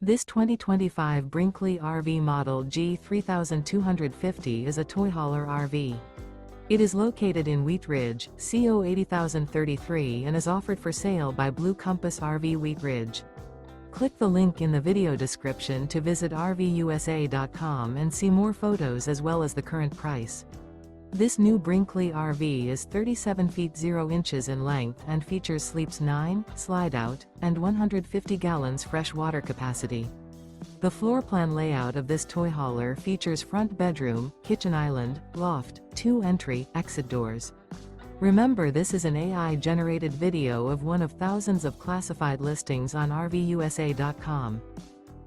This 2025 Brinkley RV Model G 3250 is a toy hauler RV. It is located in Wheat Ridge, CO 80033 and is offered for sale by Blue Compass RV Wheat Ridge. Click the link in the video description to visit RVUSA.com and see more photos as well as the current price. This new Brinkley RV is 37 feet 0 inches in length and features sleeps 9, slide-out, and 150 gallons fresh water capacity. The floor plan layout of this toy hauler features front bedroom, kitchen island, loft, 2 entry/exit doors. Remember, this is an AI-generated video of one of thousands of classified listings on RVUSA.com.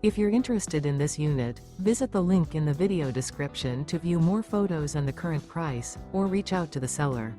If you're interested in this unit, visit the link in the video description to view more photos and the current price, or reach out to the seller.